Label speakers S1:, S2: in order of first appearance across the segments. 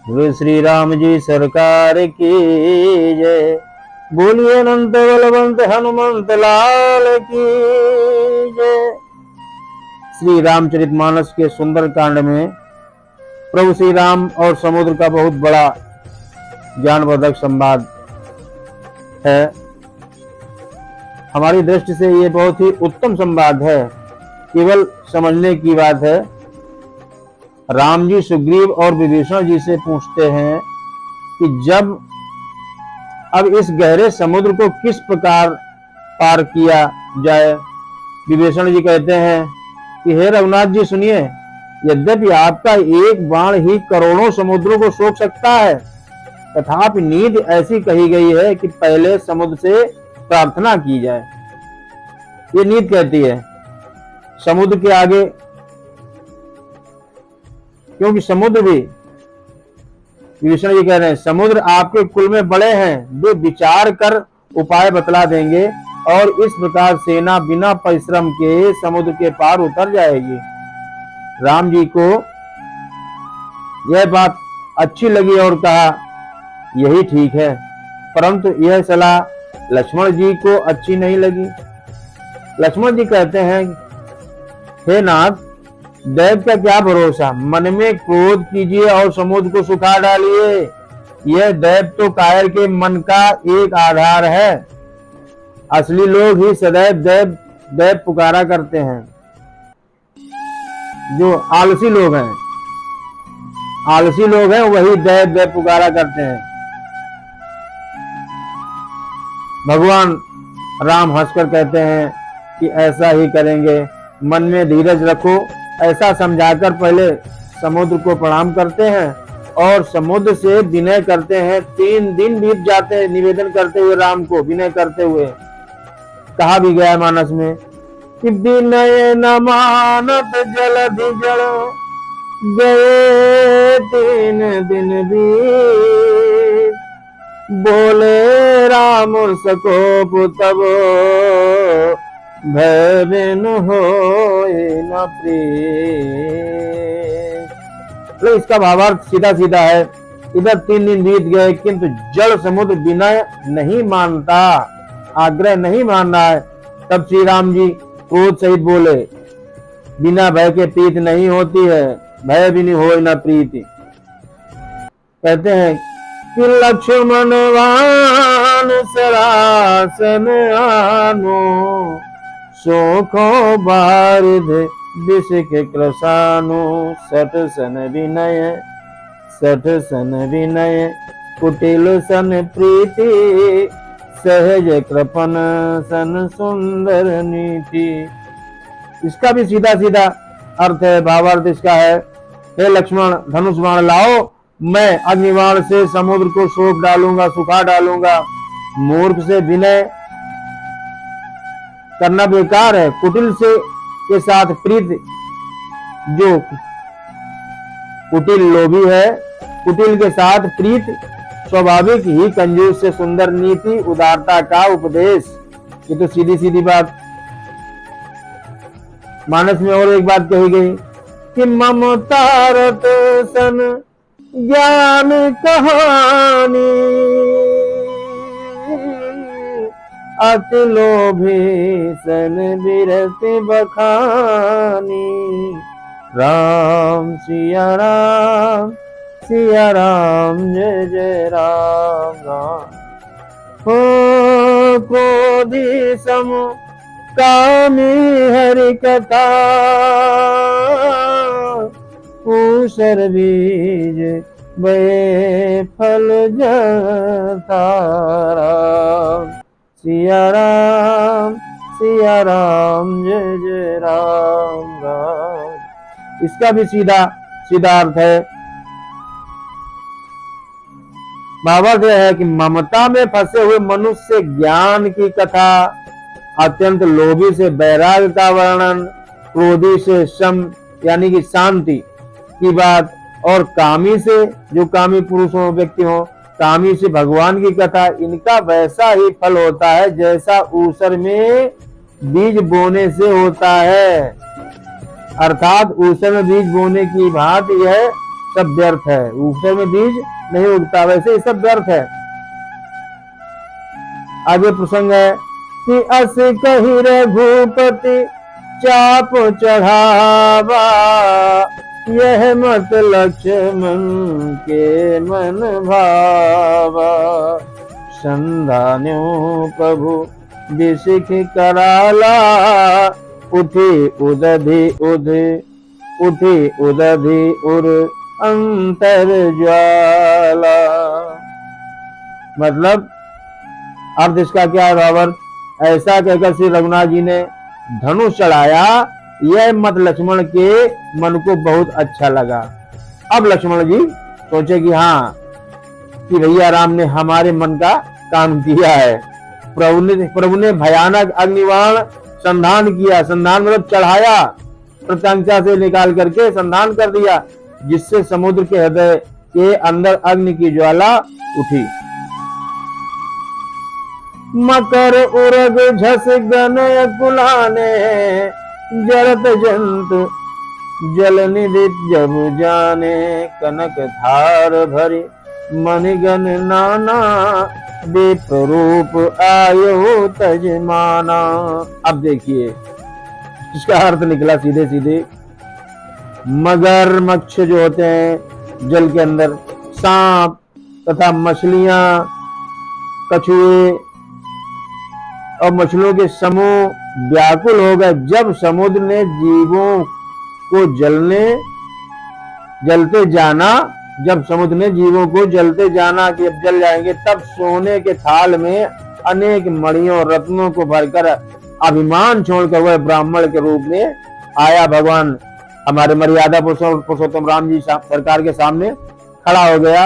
S1: बोले श्री राम जी सरकार की जय। बोलिए अनंत बलवंत हनुमंत लाल की जय। श्री रामचरितमानस के सुंदर कांड में प्रभु श्री राम और समुद्र का बहुत बड़ा ज्ञानवर्धक संवाद है। हमारी दृष्टि से ये बहुत ही उत्तम संवाद है। केवल समझने की बात है। राम जी सुग्रीव और विभीषण जी से पूछते हैं कि जब अब इस गहरे समुद्र को किस प्रकार पार किया जाए। विभीषण जी कहते हैं कि हे रघुनाथ जी सुनिए, यद्यपि आपका एक बाण ही करोड़ों समुद्रों को सोख सकता है, तथापि नीति ऐसी कही गई है कि पहले समुद्र से प्रार्थना की जाए। ये नीति कहती है समुद्र के आगे, क्योंकि समुद्र भी, विभीषण जी कह रहे हैं समुद्र आपके कुल में बड़े हैं, वे विचार कर उपाय बतला देंगे और इस प्रकार सेना बिना परिश्रम के समुद्र के पार उतर जाएगी। राम जी को यह बात अच्छी लगी और कहा यही ठीक है, परंतु यह सलाह लक्ष्मण जी को अच्छी नहीं लगी। लक्ष्मण जी कहते हैं हे नाथ, दैव का क्या भरोसा, मन में क्रोध कीजिए और समुद्र को सुखा डालिए। यह दैव तो कायर के मन का एक आधार है। असली लोग ही सदैव दैव दैव पुकारा करते हैं। जो आलसी लोग हैं वही दैव दैव पुकारा करते हैं। भगवान राम हंसकर कहते हैं कि ऐसा ही करेंगे, मन में धीरज रखो। ऐसा समझाकर पहले समुद्र को प्रणाम करते हैं और समुद्र से विनय करते हैं। 3 दिन बीत जाते हैं निवेदन करते हुए, राम को विनय करते हुए। कहा भी गया मानस में कि विनय न मानत जलधि जल गए 3 दिन बीत। बोले राम सकोप तब भय बिन होए न प्रीत। तो इसका भावार्थ सीधा सीधा है। इधर 3 दिन बीत गए किंतु जल समुद्र विनय नहीं मानता, आग्रह नहीं मान रहा है। तब श्री राम जी क्रोध सहित बोले बिना भय के प्रीति नहीं होती है, भय भी नहीं होए न प्रीति। कहते हैं कि लक्ष्मण वान सरासन आनो सोखो बारिध विष के कृषानु। सठ सन विनय कुटिल सन प्रीति सहज कृपन सन सुंदर नीति। इसका भी सीधा सीधा अर्थ है, भावार्थ इसका है हे लक्ष्मण धनुष बाण लाओ, मैं अग्निबाण से समुद्र को सोख डालूंगा, सुखा डालूंगा। मूर्ख से विनय करना बेकार है। कुटिल से के साथ प्रीत, जो कुटिल लोभी है, कुटिल के साथ प्रीत स्वाभाविक ही कंजूस से सुंदर नीति, उदारता का उपदेश। ये तो सीधी सीधी बात। मानस में और एक बात कही गई कि ममता रत सन ज्ञान कहानी अति लोभी सन बिरत बखानी। राम सिया राम जय जय राम राम। हो क्रोधी सम कामी हरि कथा ऊसर बीज बे फल जता। सिया राम जय जय राम राम। इसका भी सीधा सीधा अर्थ है। भावार्थ यह है कि ममता में फंसे हुए मनुष्य ज्ञान की कथा, अत्यंत लोभी से वैराग्य का वर्णन, क्रोधी से शम यानी कि शांति की बात, और कामी से, जो कामी पुरुष हो, व्यक्ति हो, कामी से भगवान की कथा, इनका वैसा ही फल होता है जैसा ऊसर में बीज बोने से होता है। अर्थात ऊसर में बीज बोने की बात यह सब व्यर्थ है। ऊपर में बीज नहीं उगता, वैसे ही सब व्यर्थ है। आगे प्रसंग है कि अस कही रघुपति चाप चढ़ावा, यह मत लक्ष्मण के मन भावा। संधान्यो प्रभु विसिख कराला, उठी उदधि उर अंतर ज्वाला। मतलब अर्थ इसका क्या है बाबर? ऐसा कहकर श्री रघुनाथ जी ने धनुष चढ़ाया, यह मत लक्ष्मण के मन को बहुत अच्छा लगा। अब लक्ष्मण जी सोचे कि हाँ, कि भैया राम ने हमारे मन का काम किया है। प्रभु ने भयानक अग्निबाण संधान किया। संधान मतलब चढ़ाया, प्रत्यंचा से निकाल करके संधान कर दिया, जिससे समुद्र के हृदय के अंदर अग्नि की ज्वाला उठी। मकर उरग झस गन कुलाने, जरत जंतु जल निधि जब जाने। कनक धार भरी मणिगण नाना, विप्रूप आयो तजमाना। अब देखिए इसका अर्थ निकला सीधे सीधे। मगरमच्छ जो होते हैं जल के अंदर, सांप तथा मछलियां, कछुए और मछलियों के समूह व्याकुल हो गए जब समुद्र ने जीवों को जलते जाना। जब समुद्र ने जीवों को जलते जाना कि अब जल जाएंगे, तब सोने के थाल में अनेक मणियों रत्नों को भरकर अभिमान छोड़कर वह ब्राह्मण के रूप में आया। भगवान हमारे मर्यादा पुरुषोत्तम राम जी सरकार के सामने खड़ा हो गया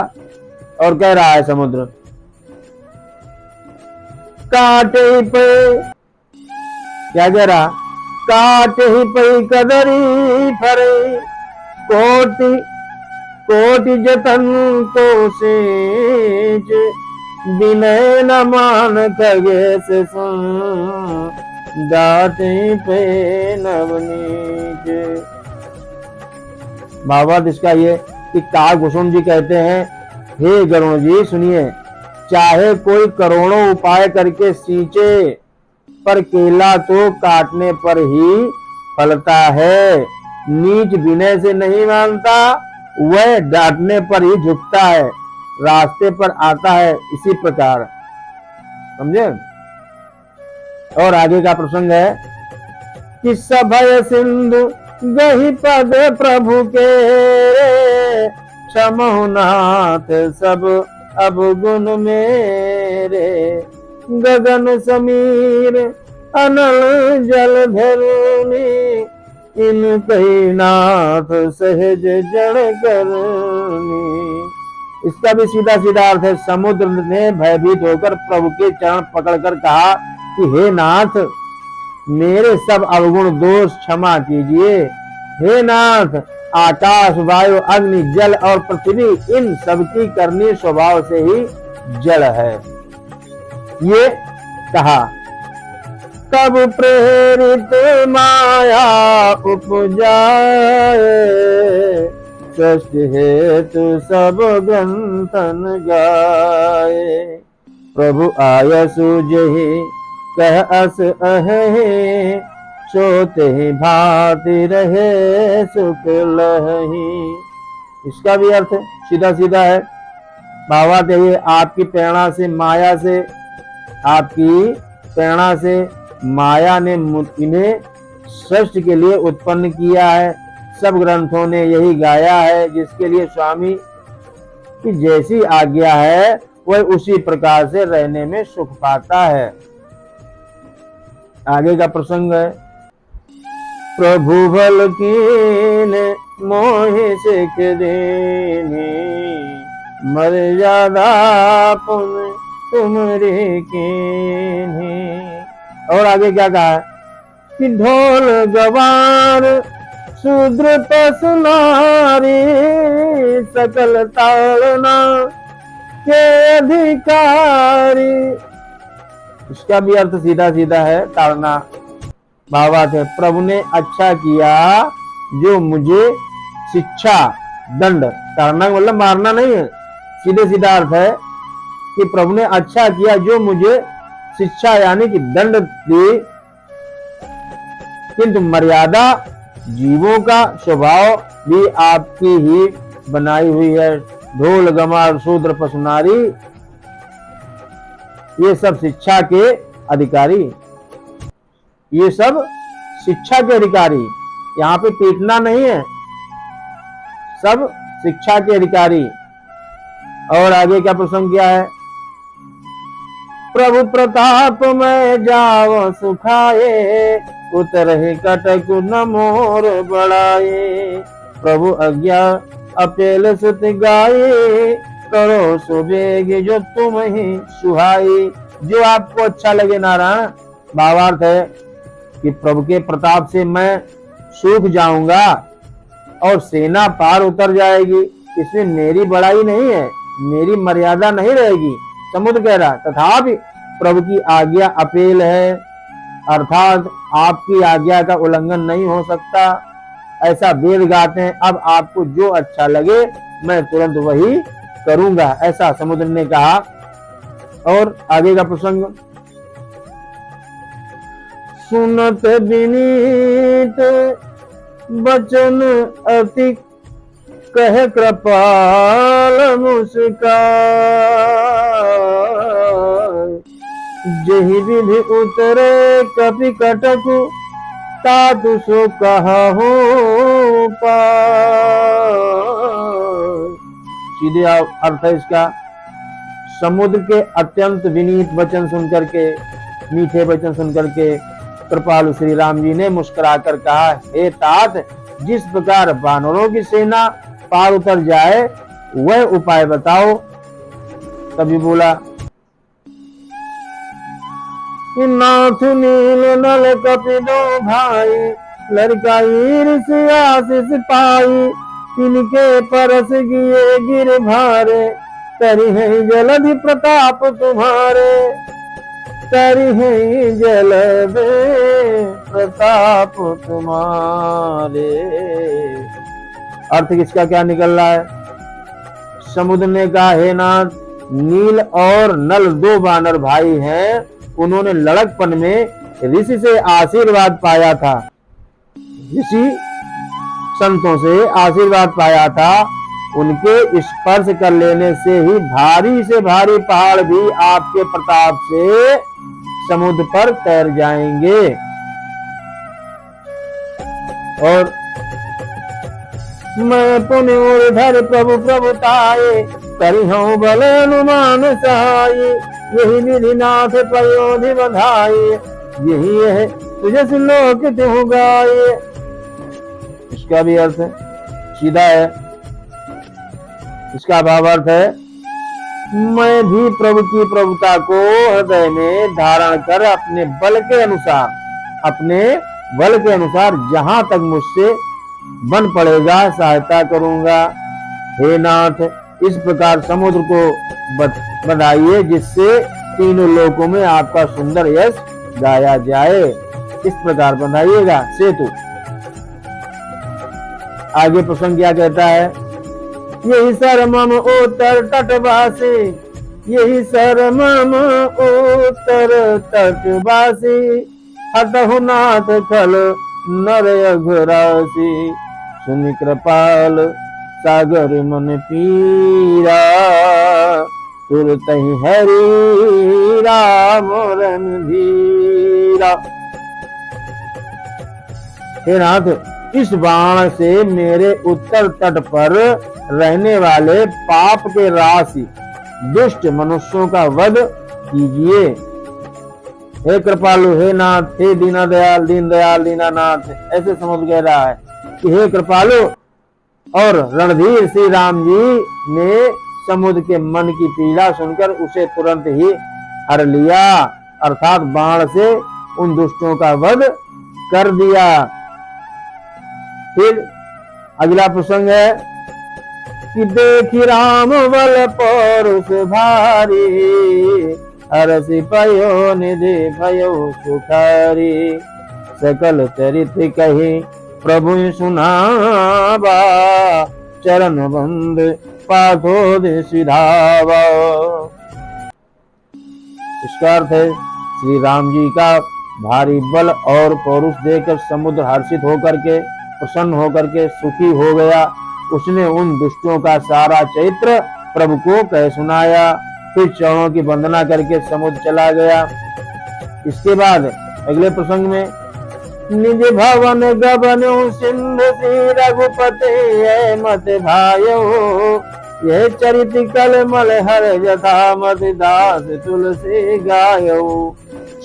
S1: और कह रहा है समुद्र, काटे पे क्या कह रहा? काटे ही पे कदरी फरे, कोटि जतन को सेज। विनय न मान खगे से डाटे पे नवनीच। भावार्थ इसका ये कि काकभूषण जी कहते हैं, हे गरुण जी सुनिए, चाहे कोई करोड़ों उपाय करके सींचे, पर केला तो काटने पर ही फलता है। नीच विनय से नहीं मानता, वह डांटने पर ही झुकता है, रास्ते पर आता है। इसी प्रकार समझे। और आगे का प्रसंग है कि सभय सिंधु गही पद प्रभु के, क्षमहुनाथ सब अवगुण मेरे। गगन समीर अनल जल धरुनी, इन कही नाथ सहज जड़ करनी। इसका भी सीधा सीधा अर्थ है, समुद्र ने भयभीत होकर प्रभु के चरण पकड़कर कहा कि हे नाथ, मेरे सब अवगुण दोष क्षमा कीजिए। हे नाथ, आकाश वायु अग्नि जल और पृथ्वी इन सबकी करनी स्वभाव से ही जड़ है। ये कहा तब प्रेरित माया उपजाए, सृष्टि हेतु सब ग्रंथन गाए। प्रभु आयसु जहि कह अस अहे, सोते ही भांति रहे सुख लहि। इसका भी अर्थ सीधा सीधा है। भावार्थ ये, आपकी प्रेरणा से माया से, आपकी प्रेरणा से माया ने इन्हें सृष्टि के लिए उत्पन्न किया है। सब ग्रंथों ने यही गाया है, जिसके लिए स्वामी की जैसी आज्ञा है वह उसी प्रकार से रहने में सुख पाता है। आगे का प्रसंग है, प्रभु भल कीन मोहि सिख देनी, मर्यादा पुन तुमरे कीन्ही। और आगे क्या कहा कि ढोल गवार शूद्र पसनारी, सकल ताड़ना के अधिकारी। इसका भी अर्थ सीधा सीधा है, ताड़ना। भावार्थ है, प्रभु ने अच्छा किया जो मुझे शिक्षा दंड, ताड़ना मतलब मारना नहीं है, सीधे सीधा अर्थ है कि प्रभु ने अच्छा किया जो मुझे शिक्षा यानी कि दंड दी, किंतु मर्यादा जीवों का स्वभाव भी आपकी ही बनाई हुई है। ढोल गमार शूद्र पशु नारी ये सब शिक्षा के अधिकारी, ये सब शिक्षा के अधिकारी, यहाँ पे पीटना नहीं है, सब शिक्षा के अधिकारी। और आगे क्या प्रसंग क्या है? प्रभु प्रताप में जाओ सुखाए, उतरहि कटक न मोर बढ़ाए। प्रभु आज्ञा अपेल सुत गाये, करो सुबेग जो तुम ही सुहाई। जो आपको अच्छा लगे नारायण। भावार्थ है कि प्रभु के प्रताप से मैं सूख जाऊंगा और सेना पार उतर जाएगी, इसमें मेरी बड़ाई नहीं है, मेरी मर्यादा नहीं रहेगी। समुद्र कह रहा तथापि प्रभु की आज्ञा अपेल है, अर्थात आपकी आज्ञा का उल्लंघन नहीं हो सकता, ऐसा वेद गाते हैं। अब आपको जो अच्छा लगे मैं तुरंत वही करूंगा, ऐसा समुद्र ने कहा। और आगे का प्रसंग, सुनत विनीत वचन अति कह कृपाल मुस्कान, जहि विधि उतरे कपि कटक, तातु सो कहूं पार। सीधे अर्थ है इसका, समुद्र के अत्यंत विनीत वचन सुनकर के, मीठे वचन सुनकर के कृपालु श्री राम जी ने मुस्कुराकर कहा, हे तात, जिस प्रकार वानरों की सेना पार उतर जाए वह उपाय बताओ। तभी बोला, नाथ नील नल कपिलो भाई, लड़काई ऋषि आशीष पाई, तिनके परस गिए गिर भारे, तरि है जलधि प्रताप तुम्हारे, तरि है जलधि प्रताप तुम्हारे। अर्थ किसका क्या निकल रहा है? समुद्र ने कहा, हे नाथ, नील और नल दो वानर भाई हैं, उन्होंने लड़कपन में ऋषि से आशीर्वाद पाया था, ऋषि संतों से आशीर्वाद पाया था। उनके स्पर्श कर लेने से ही भारी से भारी पहाड़ भी आपके प्रताप से समुद्र पर तैर जाएंगे। और मैं पुण्य उर्धर प्रभु प्रभुताए, करी हूँ बल अनुमान सहाय, यही निधि नाथ पयोधि बधाई, यही है तुझे श्लोक त्यों गाये। इसका भी अर्थ सीधा है, इसका भावार्थ है, मैं भी प्रभु की प्रभुता को हृदय में धारण कर अपने बल के अनुसार जहां तक मुझसे बन पड़ेगा सहायता करूंगा। हे नाथ, इस प्रकार समुद्र को बनाइए जिससे तीनों लोकों में आपका सुंदर यश गाया जाए। इस प्रकार बनाइएगा सेतु। आगे प्रसंग क्या कहता है? यही सरमम उत्तर तटवासी, यही सरमम उत्तर तटवासी, हतहु नाथ खल नर अघरासी, सुनि कृपाल सागर मन पीरा, तुरतहि हरि राम रणधीरा। हे नाथ, इस बाण से मेरे उत्तर तट पर रहने वाले पाप के राशि दुष्ट मनुष्यों का वध कीजिए। हे कृपालु, हे नाथ, हे दीना दयाल, दीन दयाल दीनानाथ, ऐसे समुद्र कह रहा है कि हे कृपालु। और रणधीर श्री राम जी ने समुद्र के मन की पीड़ा सुनकर उसे तुरंत ही हर लिया, अर्थात बाण से उन दुष्टों का वध कर दिया। फिर अगला प्रसंग है कि देखी राम बल पौरुष भारी, हरसि पयो निधि भयो सुखारी, सकल चरित कही प्रभु सुनावा, चरण बंद पाथो दे सिधावा। इसका अर्थ है श्री राम जी का भारी बल और पौरुष देखकर समुद्र हर्षित होकर के, प्रसन्न होकर के सुखी हो गया। उसने उन दुष्टों का सारा चरित्र प्रभु को कह सुनाया। फिर चरणों की वंदना करके समुद्र चला गया। इसके बाद अगले प्रसंग में निज भवन गबनु सिंधु सी रघुपति मत भायो, यह चरित कल मल हर जथा मत दास तुलसी गायो।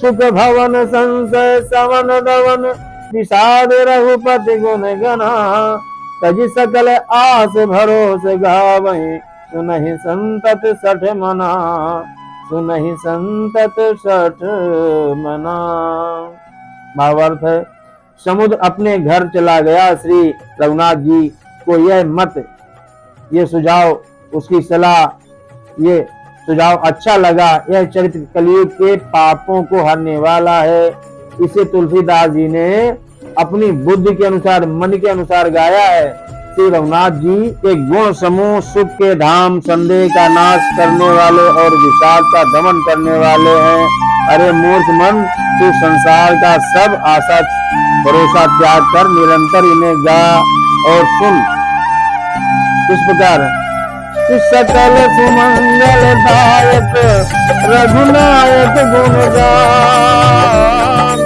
S1: सुख भवन संशय सवन दवन विषाद रघुपति गुण गना, तज सकल आस भरोस गावहीं सुनहि संतत सठ मना, सुनहि संतत सठ मना। भावार्थ है समुद्र अपने घर चला गया। श्री रघुनाथ जी को यह सुझाव, उसकी सलाह, ये सुझाव अच्छा लगा। यह चरित्र कलयुग के पापों को हरने वाला है। इसे तुलसीदास जी ने अपनी बुद्धि के अनुसार, मन के अनुसार गाया है। श्री रघुनाथ जी के गुण समूह सुख के धाम, संदेह का नाश करने वाले और विषाद का दमन करने वाले हैं। अरे मूर्ख मन, तू संसार का सब आशा भरोसा त्याग कर निरंतर इन्हें गा और सुन। इस प्रकार सकल सुमंगल दायक रघुनायक गुण गान,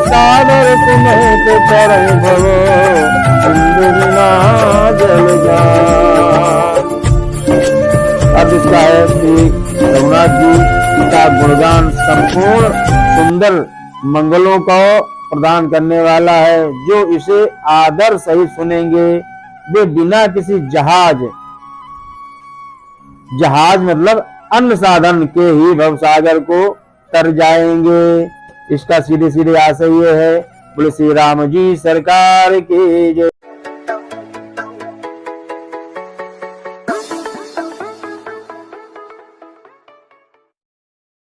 S1: सादर सुमेत चरण भवो सिंधु बिना जल जान। अब इसका है श्री रघुनाथ जी का गुणगान संपूर्ण सुंदर मंगलों को प्रदान करने वाला है। जो इसे आदर सहित सुनेंगे वे बिना किसी जहाज मतलब अन्य साधन के ही भवसागर को तर जाएंगे। इसका सीधे सीधे आशय ये है, बोले श्री राम जी सरकार की जय।